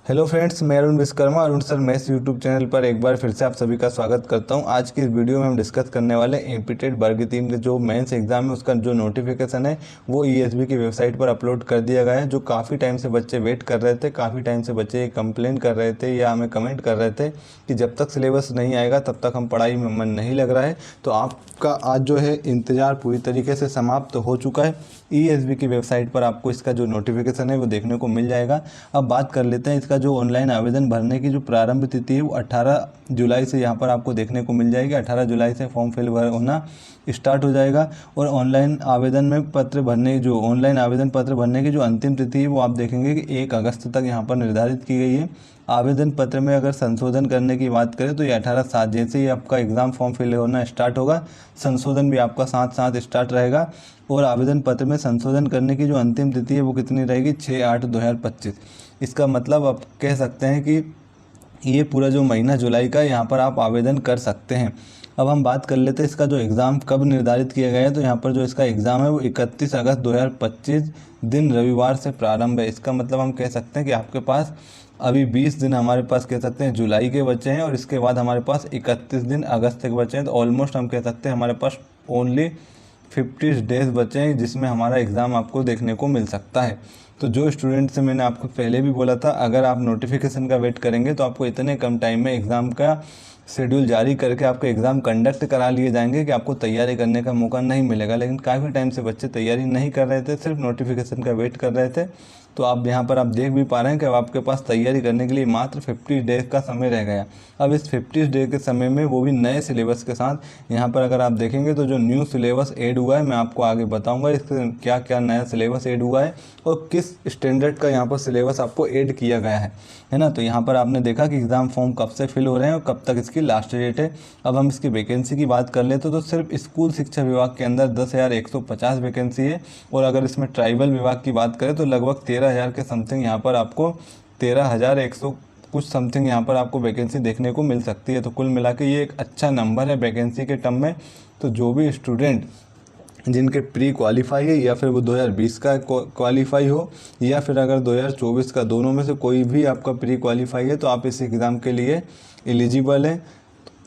Hello friends, मैं Arun Vishwakarma Arun sir maths YouTube channel पर एक बार फिर से आप सभी का स्वागत करता हूं। आज की इस वीडियो में हम डिस्कस करने वाले एमपीटेट वर्ग 3 के जो मेंस एग्जाम है उसका जो नोटिफिकेशन है वो ईएसबी की वेबसाइट पर अपलोड कर दिया गया है। जो काफ़ी टाइम से बच्चे वेट कर रहे थे, काफ़ी टाइम से बच्चे कंप्लेन कर रहे थे या हमें कमेंट कर रहे थे कि जब तक सिलेबस नहीं आएगा तब तक हम पढ़ाई में मन नहीं लग रहा है। तो आपका आज जो है इंतज़ार पूरी तरीके से समाप्त हो चुका है। ईएसबी की वेबसाइट पर आपको इसका जो नोटिफिकेशन है वो देखने को मिल जाएगा। अब बात कर लेते हैं इसका जो ऑनलाइन आवेदन भरने की जो प्रारंभ तिथि है वो 18 जुलाई से यहाँ पर आपको देखने को मिल जाएगी। 18 जुलाई से फॉर्म फिल होना स्टार्ट हो जाएगा और ऑनलाइन आवेदन पत्र भरने की जो अंतिम तिथि है वो आप देखेंगे कि 1 अगस्त तक यहाँ पर निर्धारित की गई है। आवेदन पत्र में अगर संशोधन करने की बात करें तो ये 18/7 जैसे ही आपका एग्ज़ाम फॉर्म फिल होना स्टार्ट होगा, संशोधन भी आपका साथ साथ स्टार्ट रहेगा। और आवेदन पत्र में संशोधन करने की जो अंतिम तिथि है वो कितनी रहेगी, 6/8/2025। इसका मतलब आप कह सकते हैं कि ये पूरा जो महीना जुलाई का यहाँ पर आप आवेदन कर सकते हैं। अब हम बात कर लेते हैं इसका जो एग्ज़ाम कब निर्धारित किया गया है। तो यहाँ पर जो इसका एग्ज़ाम है वो 31 अगस्त 2025 दिन रविवार से प्रारंभ है। इसका मतलब हम कह सकते हैं कि आपके पास अभी 20 दिन हमारे पास कह सकते हैं जुलाई के बचे हैं और इसके बाद हमारे पास 31 दिन अगस्त के बचे हैं। तो ऑलमोस्ट हम कह सकते हैं हमारे पास ओनली 50 डेज बचे हैं जिसमें हमारा एग्ज़ाम आपको देखने को मिल सकता है। तो जो स्टूडेंट से मैंने आपको पहले भी बोला था, अगर आप नोटिफिकेशन का वेट करेंगे तो आपको इतने कम टाइम में एग्ज़ाम का शेड्यूल जारी करके आपके एग्ज़ाम कंडक्ट करा लिए जाएंगे कि आपको तैयारी करने का मौका नहीं मिलेगा। लेकिन काफ़ी टाइम से बच्चे तैयारी नहीं कर रहे थे, सिर्फ नोटिफिकेशन का वेट कर रहे थे। तो आप यहाँ पर आप देख भी पा रहे हैं कि अब आपके पास तैयारी करने के लिए मात्र 50 डेज का समय रह गया। अब इस 50 डेज के समय में वो भी नए सिलेबस के साथ, यहाँ पर अगर आप देखेंगे तो जो न्यू सिलेबस ऐड हुआ है मैं आपको आगे बताऊँगा इसके क्या क्या नया सिलेबस ऐड हुआ है और किस स्टैंडर्ड का यहाँ पर सिलेबस आपको ऐड किया गया है ना। तो यहाँ पर आपने देखा कि एग्ज़ाम फॉर्म कब से फिल हो रहे हैं और कब तक इसकी लास्ट डेट है। अब हम इसकी वैकेंसी की बात कर लेते तो सिर्फ स्कूल शिक्षा विभाग के अंदर 10,150 वैकेंसी है और अगर इसमें ट्राइबल विभाग की बात करें तो लगभग 13,000 के समथिंग यहाँ पर आपको 13,100 कुछ समथिंग यहाँ पर आपको वैकेंसी देखने को मिल सकती है। तो कुल मिला के ये एक अच्छा नंबर है वैकेंसी के टर्म में। तो जो भी स्टूडेंट जिनके प्री क्वालिफाई है या फिर वो 2020 का क्वालिफाई हो या फिर अगर 2024 का, दोनों में से कोई भी आपका प्री क्वालिफाई है तो आप इस एग्ज़ाम के लिए एलिजिबल हैं।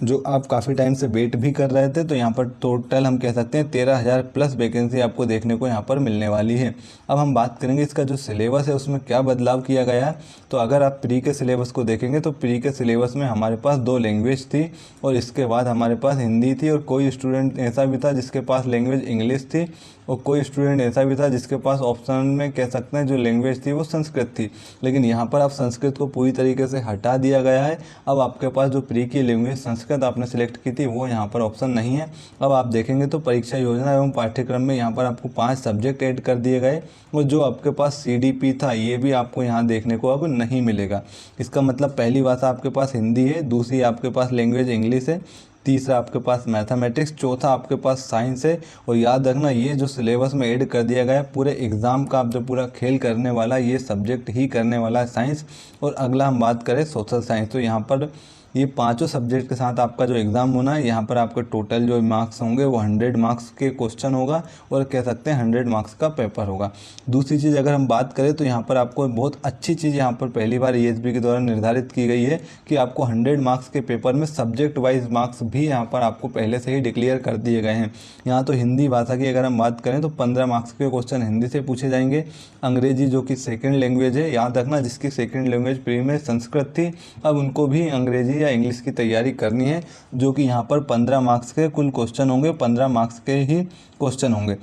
जो आप काफ़ी टाइम से वेट भी कर रहे थे, तो यहाँ पर टोटल हम कह सकते हैं 13,000 प्लस वैकेंसी आपको देखने को यहाँ पर मिलने वाली है। अब हम बात करेंगे इसका जो सिलेबस है उसमें क्या बदलाव किया गया है। तो अगर आप प्री के सिलेबस को देखेंगे तो प्री के सिलेबस में हमारे पास 2 लैंग्वेज थी और इसके बाद हमारे पास हिंदी थी और कोई स्टूडेंट ऐसा भी था जिसके पास लैंग्वेज इंग्लिश थी और कोई स्टूडेंट ऐसा भी था जिसके पास ऑप्शन में कह सकते हैं जो लैंग्वेज थी वो संस्कृत थी। लेकिन यहाँ पर आप संस्कृत को पूरी तरीके से हटा दिया गया है। अब आपके पास जो प्री की लैंग्वेज संस्कृत आपने सेलेक्ट की थी वो यहाँ पर ऑप्शन नहीं है। अब आप देखेंगे तो परीक्षा योजना एवं पाठ्यक्रम में यहाँ पर आपको 5 सब्जेक्ट ऐड कर दिए गए और जो आपके पास सीडीपी था ये भी आपको यहाँ देखने को अब नहीं मिलेगा। इसका मतलब पहली भाषा आपके पास हिंदी है, दूसरी आपके पास लैंग्वेज इंग्लिश है, तीसरा आपके पास मैथमेटिक्स, चौथा आपके पास साइंस है। और याद रखना ये जो सिलेबस में ऐड कर दिया गया है पूरे एग्ज़ाम का आप जो पूरा खेल करने वाला ये सब्जेक्ट ही करने वाला है साइंस। और अगला हम बात करें सोशल साइंस, तो यहाँ पर ये 5 सब्जेक्ट के साथ आपका जो एग्ज़ाम होना है यहाँ पर आपके टोटल जो मार्क्स होंगे वो 100 मार्क्स के क्वेश्चन होगा और कह सकते हैं 100 मार्क्स का पेपर होगा। दूसरी चीज़ अगर हम बात करें तो यहाँ पर आपको बहुत अच्छी चीज़ यहाँ पर पहली बार ईएसबी के द्वारा निर्धारित की गई है कि आपको 100 मार्क्स के पेपर में सब्जेक्ट वाइज मार्क्स भी यहाँ पर आपको पहले से ही डिक्लेयर कर दिए गए हैं। यहाँ तो हिंदी भाषा की अगर हम बात करें तो 15 मार्क्स के क्वेश्चन हिंदी से पूछे जाएंगे। अंग्रेजी जो कि सेकेंड लैंग्वेज है, याद रखना जिसकी सेकेंड लैंग्वेज प्री में संस्कृत थी अब उनको भी अंग्रेजी या इंग्लिश की तैयारी करनी है, जो कि यहाँ पर 15 मार्क्स के कुल क्वेश्चन होंगे, 15 मार्क्स के ही क्वेश्चन होंगे।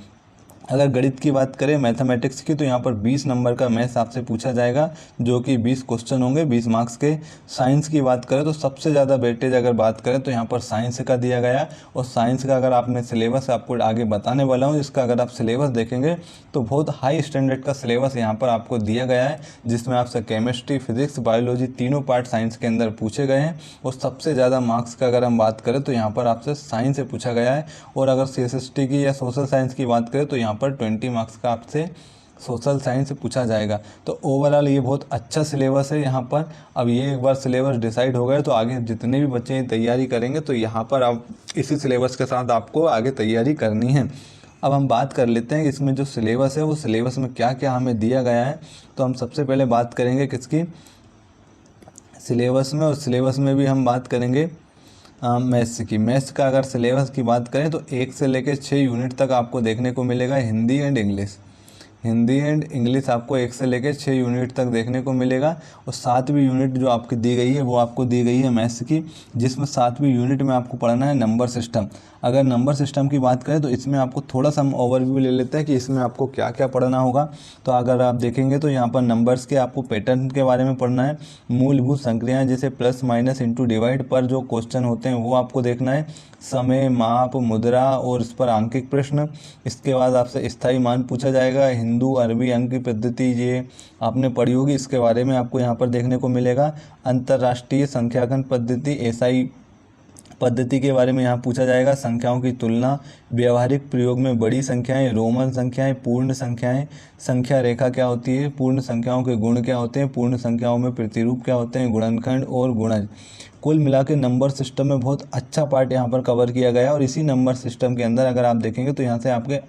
अगर गणित की बात करें मैथमेटिक्स की तो यहाँ पर 20 नंबर का मैथ्स आपसे पूछा जाएगा जो कि 20 क्वेश्चन होंगे 20 मार्क्स के। साइंस की बात करें तो सबसे ज़्यादा वेटेज अगर बात करें तो यहाँ पर साइंस का दिया गया और साइंस का अगर आपने सिलेबस आपको आगे बताने वाला हूँ, इसका अगर आप सिलेबस देखेंगे तो बहुत हाई स्टैंडर्ड का सिलेबस यहाँ पर आपको दिया गया है जिसमें आपसे केमिस्ट्री, फिजिक्स, बायोलॉजी तीनों पार्ट साइंस के अंदर पूछे गए हैं। और सबसे ज़्यादा मार्क्स का अगर हम बात करें तो यहाँ पर आपसे साइंस से पूछा गया है। और अगर सीएसएसटी की या सोशल साइंस की बात करें तो यहाँ पर 20 मार्क्स का आपसे सोशल साइंस से पूछा जाएगा। तो ओवरऑल ये बहुत अच्छा सिलेबस है यहाँ पर। अब ये एक बार सिलेबस डिसाइड हो गया तो आगे जितने भी बच्चे तैयारी करेंगे तो यहाँ पर आप इसी सिलेबस के साथ आपको आगे तैयारी करनी है। अब हम बात कर लेते हैं कि इसमें जो सिलेबस है वो सिलेबस में क्या क्या हमें दिया गया है। तो हम सबसे पहले बात करेंगे किसकी, सिलेबस में, और सिलेबस में भी हम बात करेंगे मैथ्स की। मैथ्स का अगर सिलेबस की बात करें तो 1 से लेकर 6 यूनिट तक आपको देखने को मिलेगा Hindi and English. Hindi and English आपको 1 से लेकर 6 यूनिट तक देखने को मिलेगा। और 7वीं यूनिट जो आपकी दी गई है वो आपको दी गई है मैथ्स की, जिसमें 7वीं यूनिट में आपको पढ़ना है नंबर सिस्टम। अगर नंबर सिस्टम की बात करें तो इसमें आपको थोड़ा सा हम ओवरव्यू ले लेते हैं कि इसमें आपको क्या क्या पढ़ना होगा। तो अगर आप देखेंगे तो यहाँ पर नंबर्स के आपको पैटर्न के बारे में पढ़ना है, मूलभूत संक्रियाएं जैसे प्लस माइनस इंटू डिवाइड पर जो क्वेश्चन होते हैं वो आपको देखना है, समय, माप, मुद्रा और इस पर आंकिक प्रश्न। इसके बाद आपसे स्थायी मान पूछा जाएगा, हिंदू अरबी अंक की पद्धति ये आपने पढ़ी होगी, इसके बारे में आपको यहाँ पर देखने को मिलेगा। अंतर्राष्ट्रीय संख्यांकन पद्धति एसआई पद्धति के बारे में यहाँ पूछा जाएगा, संख्याओं की तुलना, व्यवहारिक प्रयोग में बड़ी संख्याएं, रोमन संख्याएं, पूर्ण संख्याएं, संख्या रेखा क्या होती है, पूर्ण संख्याओं के गुण क्या होते हैं, पूर्ण संख्याओं में प्रतिरूप क्या होते हैं, गुणनखंड और गुणज। कुल मिला के नंबर सिस्टम में बहुत अच्छा पार्ट यहाँ पर कवर किया गया है। और इसी नंबर सिस्टम के अंदर अगर आप देखेंगे तो यहाँ से आपके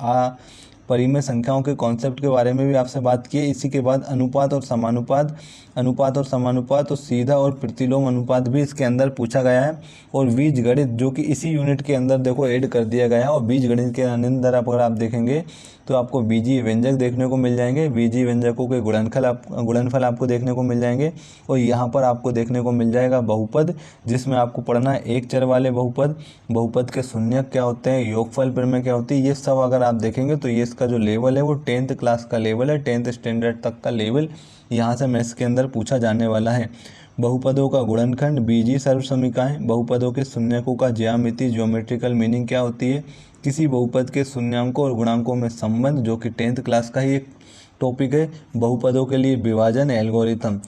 परिमेय संख्याओं के कॉन्सेप्ट के बारे में भी आपसे बात की है। इसी के बाद अनुपात और समानुपात, अनुपात और समानुपात और सीधा और प्रतिलोम अनुपात भी इसके अंदर पूछा गया है। और बीजगणित जो कि इसी यूनिट के अंदर देखो ऐड कर दिया गया है। और बीजगणित के अंदर अगर आप देखेंगे तो आपको बीजीय व्यंजक देखने को मिल जाएंगे, बीजीय व्यंजकों के गुणनफल आपको देखने को मिल जाएंगे। और यहाँ पर आपको देखने को मिल जाएगा बहुपद, जिसमें आपको पढ़ना है एक चर वाले बहुपद, बहुपद के शून्यक क्या होते हैं, योगफल प्रमेय क्या होती है, ये सब अगर आप देखेंगे तो ये इसका जो लेवल है वो 10th क्लास का लेवल है, 10th स्टैंडर्ड तक का लेवल यहाँ से मैथ्स के अंदर पूछा जाने वाला है। बहुपदों का गुणनखंड, बीजीय सर्वसमीकाएं, बहुपदों के शून्यकों का ज्यामिति ज्योमेट्रिकल मीनिंग क्या होती है, किसी बहुपद के शून्यांकों और गुणांकों में संबंध जो कि 10th क्लास का ही एक टॉपिक है, बहुपदों के लिए विभाजन एल्गोरिथम।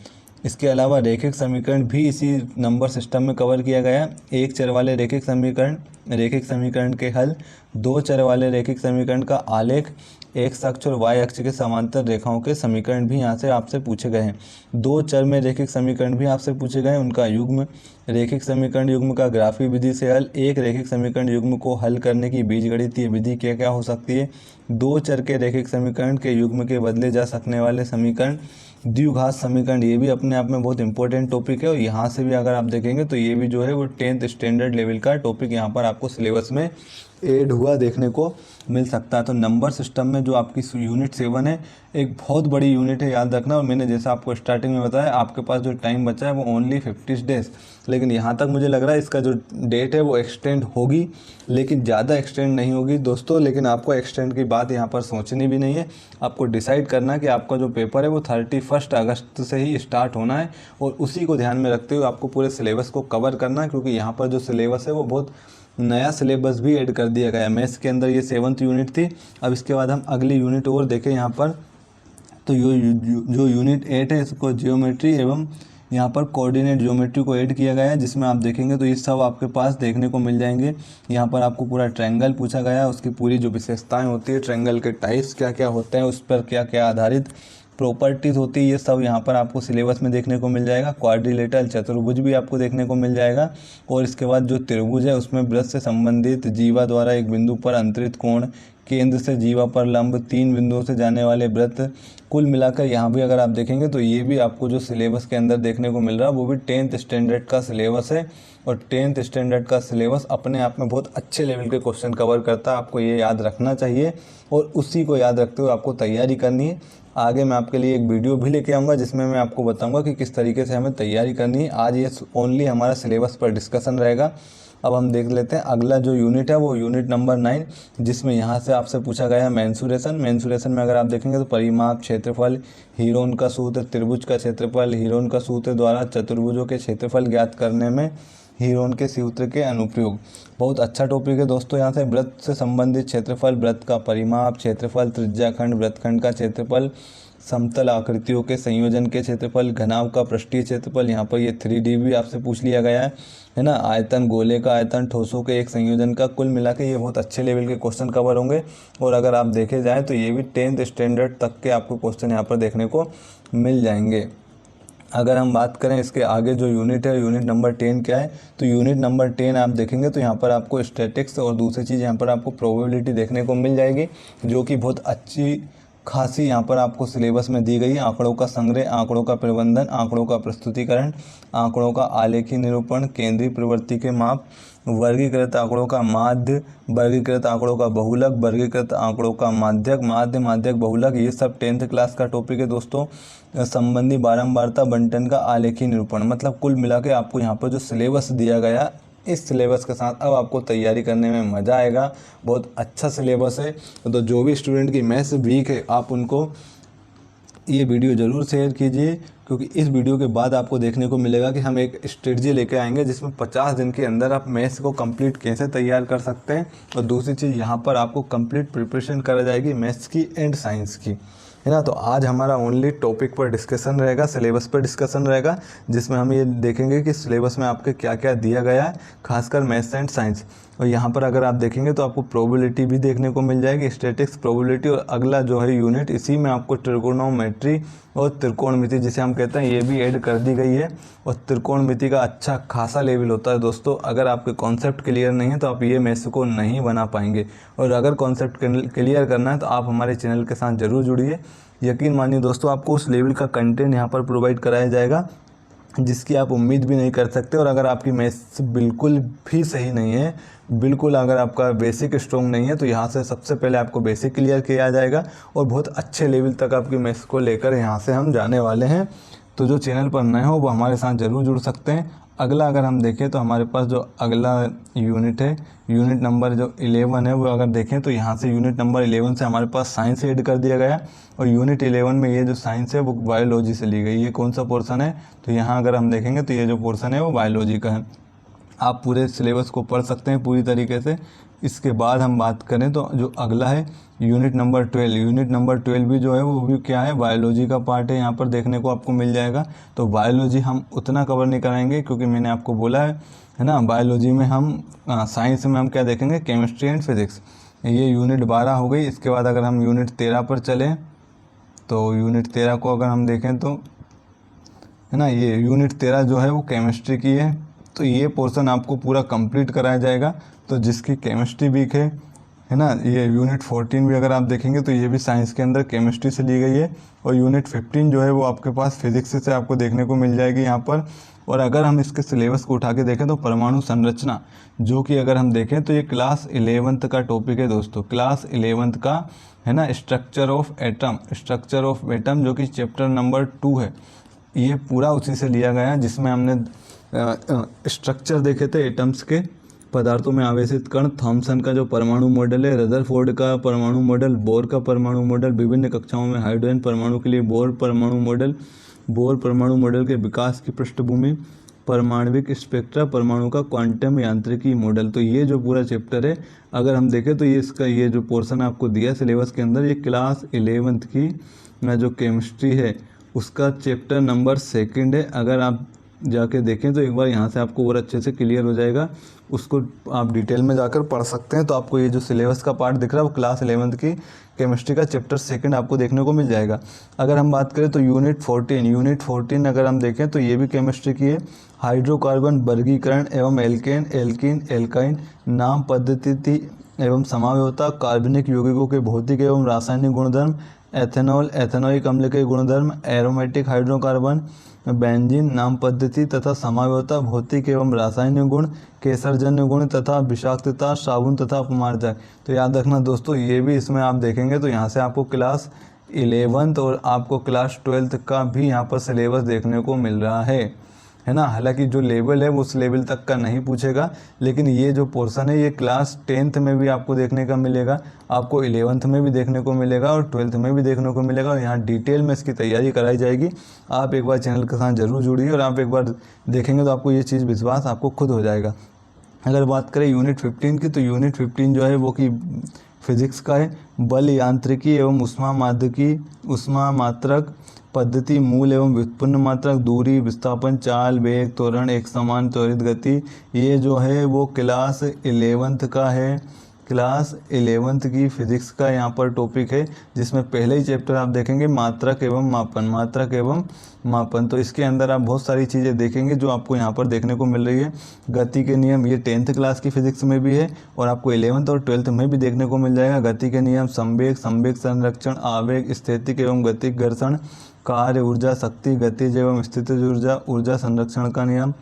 इसके अलावा रैखिक समीकरण भी इसी नंबर सिस्टम में कवर किया गया। एक चर वाले रैखिक समीकरण के हल, दो चर वाले रैखिक समीकरण का आलेख, एक्स अक्ष और वाई अक्ष के समांतर रेखाओं के समीकरण भी यहाँ से आपसे पूछे गए हैं। दो चर में रैखिक समीकरण भी आपसे पूछे गए हैं, उनका युग्म, रैखिक समीकरण युग्म का ग्राफी विधि से हल, एक रैखिक समीकरण युग्म को हल करने की बीजगणितीय विधि क्या क्या हो सकती है, दो चर के रैखिक समीकरण के युग्म के बदले जा सकने वाले समीकरण, द्विघात समीकरण, ये भी अपने आप में बहुत इंपॉर्टेंट टॉपिक है। और यहाँ से भी अगर आप देखेंगे तो ये भी जो है वो 10th स्टैंडर्ड लेवल का टॉपिक यहाँ पर आपको सिलेबस में ऐड हुआ देखने को मिल सकता है। तो नंबर सिस्टम में जो आपकी यूनिट 7 है एक बहुत बड़ी यूनिट है, याद रखना। और मैंने जैसा आपको स्टार्टिंग में बताया आपके पास जो टाइम बचा है वो ओनली 50 डेज, लेकिन यहाँ तक मुझे लग रहा है इसका जो डेट है वो एक्सटेंड होगी, लेकिन ज़्यादा एक्सटेंड नहीं होगी दोस्तों। लेकिन आपको एक्सटेंड की बात यहाँ पर सोचनी भी नहीं है, आपको डिसाइड करना है कि आपका जो पेपर है वो 31 अगस्त से ही स्टार्ट होना है। और उसी को ध्यान में रखते हुए आपको पूरे सिलेबस को कवर करना है, क्योंकि यहाँ पर जो सिलेबस है वो बहुत नया सिलेबस भी ऐड कर दिया गया है। मैथ्स के अंदर ये 7th यूनिट थी। अब इसके बाद हम अगली यूनिट और देखें यहाँ पर, तो जो यूनिट 8 है इसको जियोमेट्री एवं यहाँ पर कोऑर्डिनेट ज्योमेट्री को ऐड किया गया है, जिसमें आप देखेंगे तो ये सब आपके पास देखने को मिल जाएंगे। यहाँ पर आपको पूरा ट्रायंगल पूछा गया है, उसकी पूरी जो विशेषताएं होती है, ट्रायंगल के टाइप्स क्या क्या होते हैं, उस पर क्या क्या आधारित प्रॉपर्टीज़ होती है, ये सब यहाँ पर आपको सिलेबस में देखने को मिल जाएगा। क्वाड्रिलेटरल चतुर्भुज भी आपको देखने को मिल जाएगा। और इसके बाद जो त्रिभुज है उसमें वृत्त से संबंधित जीवा द्वारा एक बिंदु पर अंतरित कोण, केंद्र से जीवा पर लंब, 3 बिंदुओं से जाने वाले वृत्त, कुल मिलाकर यहाँ भी अगर आप देखेंगे तो ये भी आपको जो सिलेबस के अंदर देखने को मिल रहा है वो भी 10th स्टैंडर्ड का सिलेबस है। और 10th स्टैंडर्ड का सिलेबस अपने आप में बहुत अच्छे लेवल के क्वेश्चन कवर करता है, आपको ये याद रखना चाहिए और उसी को याद रखते हुए आपको तैयारी करनी है। आगे मैं आपके लिए एक वीडियो भी लेके आऊँगा जिसमें मैं आपको बताऊँगा कि किस तरीके से हमें तैयारी करनी है। आज ये ओनली हमारा सिलेबस पर डिस्कशन रहेगा। अब हम देख लेते हैं अगला जो यूनिट है वो यूनिट नंबर 9, जिसमें यहाँ से आपसे पूछा गया है मेंसुरेशन। मेंसुरेशन में अगर आप देखेंगे तो परिमाप, क्षेत्रफल, हीरोन का सूत्र, त्रिभुज का क्षेत्रफल, हीरोन का सूत्र द्वारा चतुर्भुजों के क्षेत्रफल ज्ञात करने में हीरोन के सूत्र के अनुप्रयोग, बहुत अच्छा टॉपिक है दोस्तों। यहाँ से वृत्त से संबंधित क्षेत्रफल, वृत्त का परिमाप, क्षेत्रफल, त्रिज्याखंड, वृत्तखंड का क्षेत्रफल, समतल आकृतियों के संयोजन के क्षेत्रफल, घनाभ का पृष्ठीय क्षेत्रफल, यहाँ पर ये 3D भी आपसे पूछ लिया गया है ना, आयतन, गोले का आयतन, ठोसों के एक संयोजन का, कुल मिला के ये बहुत अच्छे लेवल के क्वेश्चन कवर होंगे। और अगर आप देखे जाएँ तो ये भी 10th स्टैंडर्ड तक के आपको क्वेश्चन यहाँ पर देखने को मिल जाएंगे। अगर हम बात करें इसके आगे जो यूनिट है, यूनिट नंबर 10 क्या है, तो यूनिट नंबर 10 आप देखेंगे तो यहाँ पर आपको स्टैटिक्स और दूसरी चीज़ यहाँ पर आपको प्रोबेबिलिटी देखने को मिल जाएगी, जो कि बहुत अच्छी खासी यहाँ पर आपको सिलेबस में दी गई है। आंकड़ों का संग्रह, आंकड़ों का प्रबंधन, आंकड़ों का प्रस्तुतिकरण, आंकड़ों का आलेखी निरूपण, केंद्रीय प्रवृत्ति के माप, वर्गीकृत आंकड़ों का माध्य, वर्गीकृत आंकड़ों का बहुलक, वर्गीकृत आंकड़ों का माध्यक, माध्य, माध्यक, बहुलक, ये सब 10th क्लास का टॉपिक है दोस्तों। संबंधी बारंबारता, बंटन का आलेखी निरूपण, मतलब कुल मिला के आपको यहाँ पर जो सिलेबस दिया गया, इस सिलेबस के साथ अब आपको तैयारी करने में मज़ा आएगा। बहुत अच्छा सिलेबस है। तो जो भी स्टूडेंट की मैथ्स वीक है, आप उनको ये वीडियो ज़रूर शेयर कीजिए, क्योंकि इस वीडियो के बाद आपको देखने को मिलेगा कि हम एक स्ट्रेटजी लेके आएंगे जिसमें 50 दिन के अंदर आप मैथ्स को कंप्लीट कैसे तैयार कर सकते हैं। और दूसरी चीज़, यहाँ पर आपको कंप्लीट प्रिपरेशन करा जाएगी मैथ्स की एंड साइंस की, है ना। तो आज हमारा ओनली टॉपिक पर डिस्कशन रहेगा, सिलेबस पर डिस्कशन रहेगा, जिसमें हम ये देखेंगे कि सिलेबस में आपके क्या क्या दिया गया है, खासकर मैथ्स एंड साइंस। और यहाँ पर अगर आप देखेंगे तो आपको प्रोबेबिलिटी भी देखने को मिल जाएगी, स्टैटिस्टिक्स, प्रोबेबिलिटी, और अगला जो है यूनिट, इसी में आपको त्रिकोणोमेट्री और त्रिकोणमिति जिसे हम कहते हैं, ये भी ऐड कर दी गई है। और त्रिकोणमिति का अच्छा खासा लेवल होता है दोस्तों। अगर आपके कॉन्सेप्ट क्लियर नहीं है तो आप ये मैथ्स को नहीं बना पाएंगे। और अगर कॉन्सेप्ट क्लियर करना है तो आप हमारे चैनल के साथ ज़रूर जुड़िए। यकीन मानिए दोस्तों, आपको उस लेवल का कंटेंट यहाँ पर प्रोवाइड कराया जाएगा जिसकी आप उम्मीद भी नहीं कर सकते। और अगर आपकी मैथ्स बिल्कुल भी सही नहीं है, बिल्कुल अगर आपका बेसिक स्ट्रॉन्ग नहीं है, तो यहाँ से सबसे पहले आपको बेसिक क्लियर किया जाएगा और बहुत अच्छे लेवल तक आपकी मैथ्स को लेकर यहाँ से हम जाने वाले हैं। तो जो चैनल पर नए हो वो हमारे साथ ज़रूर जुड़ सकते हैं। अगला अगर हम देखें तो हमारे पास जो अगला यूनिट है, यूनिट नंबर जो 11 है, वो अगर देखें तो यहाँ से यूनिट नंबर 11 से हमारे पास साइंस ऐड कर दिया गया। और यूनिट 11 में ये जो साइंस है वो बायोलॉजी से ली गई। ये कौन सा पोर्शन है, तो यहाँ अगर हम देखेंगे तो ये जो पोर्शन है वो बायोलॉजी का है। आप पूरे सिलेबस को पढ़ सकते हैं पूरी तरीके से। इसके बाद हम बात करें तो जो अगला है यूनिट नंबर 12, यूनिट नंबर 12 भी जो है वो भी क्या है, बायोलॉजी का पार्ट है। यहाँ पर देखने को आपको मिल जाएगा। तो बायोलॉजी हम उतना कवर नहीं कराएंगे, क्योंकि मैंने आपको बोला है ना, बायोलॉजी में हम साइंस में हम क्या देखेंगे, केमिस्ट्री एंड फिजिक्स। ये यूनिट 12 हो गई। इसके बाद अगर हम यूनिट 13 पर चलें तो यूनिट 13 को अगर हम देखें तो, है ना, ये यूनिट 13 जो है वो केमिस्ट्री की है। तो ये पोर्शन आपको पूरा कंप्लीट कराया जाएगा। तो जिसकी केमिस्ट्री वीक है ना, ये यूनिट 14 भी अगर आप देखेंगे तो ये भी साइंस के अंदर केमिस्ट्री से ली गई है। और यूनिट 15 जो है वो आपके पास फिजिक्स से आपको देखने को मिल जाएगी यहाँ पर। और अगर हम इसके सिलेबस को उठा के देखें तो परमाणु संरचना, जो कि अगर हम देखें तो ये क्लास 11th का टॉपिक है दोस्तों, क्लास 11th का, है ना। Structure of atom, structure of atom जो कि चैप्टर नंबर 2 है, ये पूरा उसी से लिया गया, जिसमें हमने स्ट्रक्चर देखे थे एटम्स के, पदार्थों में आवेशित कण, थॉमसन का जो परमाणु मॉडल है, रदरफोर्ड का परमाणु मॉडल, बोर का परमाणु मॉडल, विभिन्न कक्षाओं में हाइड्रोजन परमाणु के लिए बोर परमाणु मॉडल, बोर परमाणु मॉडल के विकास की पृष्ठभूमि, परमाणविक स्पेक्ट्रा, परमाणु का क्वांटम यांत्रिकी मॉडल। तो ये जो पूरा चैप्टर है अगर हम देखें तो ये इसका ये जो पोर्शन आपको दिया सिलेबस के अंदर, ये क्लास 11th की जो केमिस्ट्री है उसका चैप्टर नंबर 2 है। अगर आप जाके देखें तो एक बार यहाँ से आपको और अच्छे से क्लियर हो जाएगा, उसको आप डिटेल में जाकर पढ़ सकते हैं। तो आपको ये जो सिलेबस का पार्ट दिख रहा है वो क्लास 11th की केमिस्ट्री का चैप्टर 2 आपको देखने को मिल जाएगा। अगर हम बात करें तो यूनिट 14 अगर हम देखें तो ये भी केमिस्ट्री की है। हाइड्रोकार्बन वर्गीकरण एवं एल्केन, एल्कीन, एल्काइन, नाम पद्धति एवं समावयवता, कार्बनिक यौगिकों के भौतिक एवं रासायनिक गुणधर्म, एथेनॉल, एथेनोइक अम्ल के गुणधर्म, एरोमेटिक हाइड्रोकार्बन, बेंजीन, नाम पद्धति तथा समावयवता, भौतिक एवं रासायनिक गुण, केसरजन्य गुण तथा विषाक्तता, साबुन तथा अपमार्जक। तो याद रखना दोस्तों, ये भी इसमें आप देखेंगे तो यहाँ से आपको क्लास 11th और आपको क्लास 12th का भी यहाँ पर सिलेबस देखने को मिल रहा है ना। हालांकि जो लेवल है वो उस लेवल तक का नहीं पूछेगा, लेकिन ये जो पोर्शन है ये क्लास 10th में भी आपको देखने का मिलेगा, आपको 11th में भी देखने को मिलेगा और 12th में भी देखने को मिलेगा। और यहाँ डिटेल में इसकी तैयारी कराई जाएगी। आप एक बार चैनल के साथ ज़रूर जुड़िए और आप एक बार देखेंगे तो आपको ये चीज़ विश्वास आपको खुद हो जाएगा। अगर बात करें यूनिट 15 की, तो यूनिट 15 जो है वो कि फिजिक्स का है। बल यांत्रिकी एवं उष्मा मात्रक पद्धति, मूल एवं व्युत्पन्न मात्रक, दूरी, विस्थापन, चाल, वेग, त्वरण, एक समान त्वरित गति, ये जो है वो क्लास 11th का है। क्लास 11th की फिजिक्स का यहाँ पर टॉपिक है, जिसमें पहले ही चैप्टर आप देखेंगे मात्रक एवं मापन, मात्रक एवं मापन। तो इसके अंदर आप बहुत सारी चीज़ें देखेंगे जो आपको यहाँ पर देखने को मिल रही है। गति के नियम ये 10th क्लास की फिजिक्स में भी है और आपको 11th और 12th में भी देखने को मिल जाएगा। गति के नियम, संवेग, संवेग संरक्षण, आवेग, स्थैतिक एवं गतिक घर्षण, कार्य, ऊर्जा, शक्ति, गतिज एवं स्थितिज ऊर्जा, ऊर्जा संरक्षण का नियम,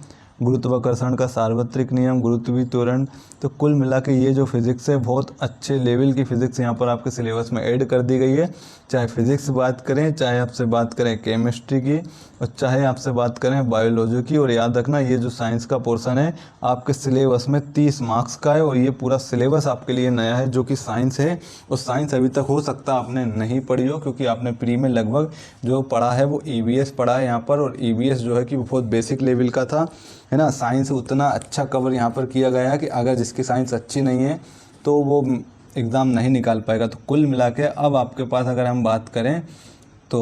गुरुत्वाकर्षण का सार्वत्रिक नियम, गुरुत्वीय त्वरण। तो कुल मिला के ये जो फिज़िक्स है बहुत अच्छे लेवल की फ़िज़िक्स यहाँ पर आपके सिलेबस में ऐड कर दी गई है। चाहे फिज़िक्स बात करें, चाहे आपसे बात करें केमिस्ट्री की, और चाहे आपसे बात करें बायोलॉजी की। और याद रखना ये जो साइंस का पोर्शन है आपके सिलेबस में 30 मार्क्स का है और ये पूरा सिलेबस आपके लिए नया है जो कि साइंस है। और साइंस अभी तक हो सकता है आपने नहीं पढ़ी हो, क्योंकि आपने प्री में लगभग जो पढ़ा है वो EVS पढ़ा है यहाँ पर, और EVS जो है कि बहुत बेसिक लेवल का था, है ना। साइंस उतना अच्छा कवर यहाँ पर किया गया है कि अगर जिसकी साइंस अच्छी नहीं है तो वो एग्ज़ाम नहीं निकाल पाएगा। तो कुल मिला के अब आपके पास अगर हम बात करें तो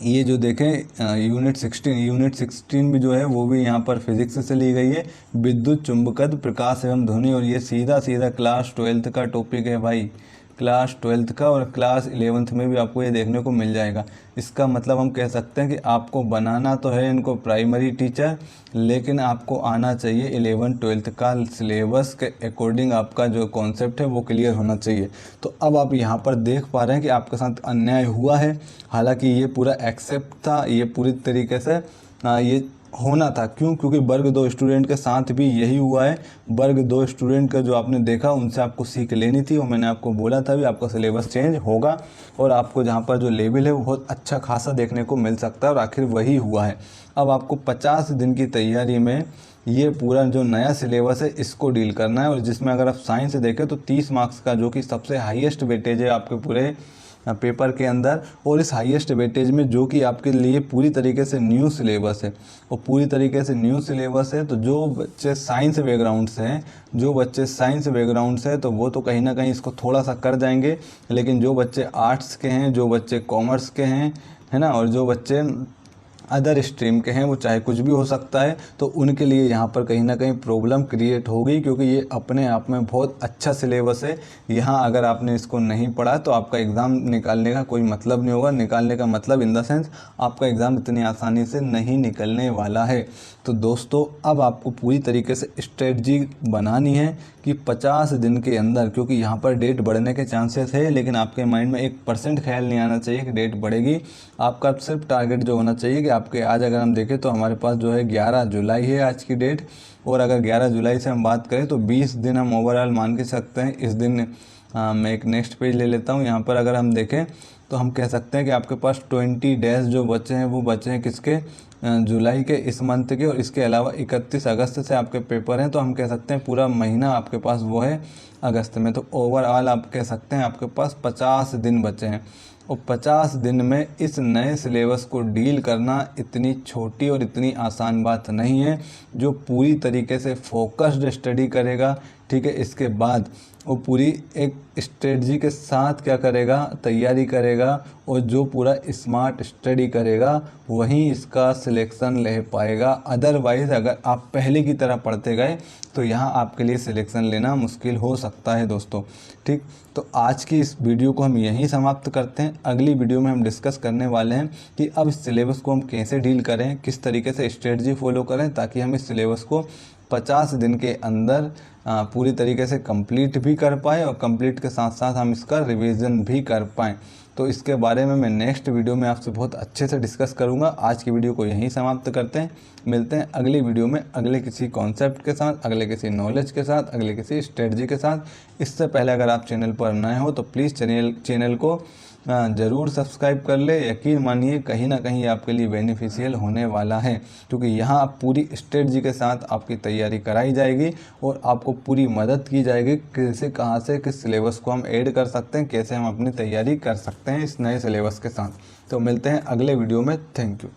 ये जो देखें यूनिट 16 भी जो है वो भी यहाँ पर फिजिक्स से ली गई है। विद्युत चुंबकत्व, प्रकाश एवं ध्वनि, और ये सीधा सीधा क्लास 12th का टॉपिक है भाई, क्लास 12th का। और क्लास 11th में भी आपको ये देखने को मिल जाएगा। इसका मतलब हम कह सकते हैं कि आपको बनाना तो है इनको प्राइमरी टीचर, लेकिन आपको आना चाहिए 11th-12th का सिलेबस के अकॉर्डिंग, आपका जो कॉन्सेप्ट है वो क्लियर होना चाहिए। तो अब आप यहाँ पर देख पा रहे हैं कि आपके साथ अन्याय हुआ है। हालांकि ये पूरा एक्सेप्ट था, ये पूरी तरीके से ये होना था। क्यों? क्योंकि वर्ग 2 स्टूडेंट के साथ भी यही हुआ है। वर्ग 2 स्टूडेंट का जो आपने देखा उनसे आपको सीख लेनी थी, और मैंने आपको बोला था भी आपका सिलेबस चेंज होगा और आपको जहाँ पर जो लेवल है वो बहुत अच्छा खासा देखने को मिल सकता है, और आखिर वही हुआ है। अब आपको 50 दिन की तैयारी में ये पूरा जो नया सिलेबस है इसको डील करना है, और जिसमें अगर आप साइंस देखें तो 30 मार्क्स का जो कि सबसे हाईएस्ट वेटेज है आपके पूरे पेपर के अंदर, और इस हाईएस्ट वेटेज में जो कि आपके लिए पूरी तरीके से न्यू सिलेबस है, और पूरी तरीके से न्यू सिलेबस है। तो जो बच्चे साइंस बैकग्राउंड से हैं तो वो तो कहीं ना कहीं इसको थोड़ा सा कर जाएंगे, लेकिन जो बच्चे आर्ट्स के हैं, जो बच्चे कॉमर्स के हैं, है ना, और जो बच्चे अदर स्ट्रीम के हैं, वो चाहे कुछ भी हो सकता है, तो उनके लिए यहाँ पर कहीं ना कहीं प्रॉब्लम क्रिएट होगी, क्योंकि ये अपने आप में बहुत अच्छा सिलेबस है। यहाँ अगर आपने इसको नहीं पढ़ा तो आपका एग्ज़ाम निकालने का कोई मतलब नहीं होगा। निकालने का मतलब इन द सेंस आपका एग्ज़ाम इतनी आसानी से नहीं निकलने वाला है। तो दोस्तों अब आपको पूरी तरीके से स्ट्रेटजी बनानी है कि 50 दिन के अंदर, क्योंकि यहाँ पर डेट बढ़ने के चांसेस है, लेकिन आपके माइंड में 1% ख्याल नहीं आना चाहिए कि डेट बढ़ेगी। आपका सिर्फ टारगेट जो होना चाहिए कि आपके आज अगर हम देखें तो हमारे पास जो है 11 जुलाई है आज की डेट, और अगर 11 जुलाई से हम बात करें तो 20 दिन हम ओवरऑल मान के सकते हैं। इस दिन मैं एक नेक्स्ट पेज ले लेता हूँ। यहाँ पर अगर हम देखें तो हम कह सकते हैं कि आपके पास 20 डेज जो बचे हैं वो बचे हैं किसके, जुलाई के, इस मंथ के, और इसके अलावा 31 अगस्त से आपके पेपर हैं। तो हम कह सकते हैं पूरा महीना आपके पास वो है अगस्त में। तो ओवरऑल आप कह सकते हैं आपके पास 50 दिन बचे हैं, और 50 दिन में इस नए सिलेबस को डील करना इतनी छोटी और इतनी आसान बात नहीं है। जो पूरी तरीके से फोकस्ड स्टडी करेगा, ठीक है, इसके बाद वो पूरी एक स्ट्रेटजी के साथ क्या करेगा, तैयारी करेगा, और जो पूरा स्मार्ट स्टडी करेगा वहीं इसका सिलेक्शन ले पाएगा। अदरवाइज़ अगर आप पहले की तरह पढ़ते गए तो यहाँ आपके लिए सिलेक्शन लेना मुश्किल हो सकता है दोस्तों। ठीक, तो आज की इस वीडियो को हम यहीं समाप्त करते हैं। अगली वीडियो में हम डिस्कस करने वाले हैं कि अब इस सिलेबस को हम कैसे डील करें, किस तरीके से स्ट्रेटजी फॉलो करें, ताकि हम इस सिलेबस को 50 दिन के अंदर पूरी तरीके से कंप्लीट भी कर पाएँ, और कंप्लीट के साथ साथ हम इसका रिवीजन भी कर पाएँ। तो इसके बारे में मैं नेक्स्ट वीडियो में आपसे बहुत अच्छे से डिस्कस करूंगा। आज की वीडियो को यहीं समाप्त करते हैं। मिलते हैं अगली वीडियो में अगले किसी कॉन्सेप्ट के साथ, अगले किसी नॉलेज के साथ, अगले किसी स्ट्रेटजी के साथ। इससे पहले अगर आप चैनल पर नए हो तो प्लीज़ चैनल को ज़रूर सब्सक्राइब कर ले। यकीन मानिए कहीं ना कहीं आपके लिए बेनिफिशियल होने वाला है, क्योंकि यहाँ आप पूरी स्ट्रेटजी के साथ आपकी तैयारी कराई जाएगी और आपको पूरी मदद की जाएगी कैसे, कहाँ से, किस सिलेबस को हम ऐड कर सकते हैं, कैसे हम अपनी तैयारी कर सकते हैं इस नए सिलेबस के साथ। तो मिलते हैं अगले वीडियो में। Thank you.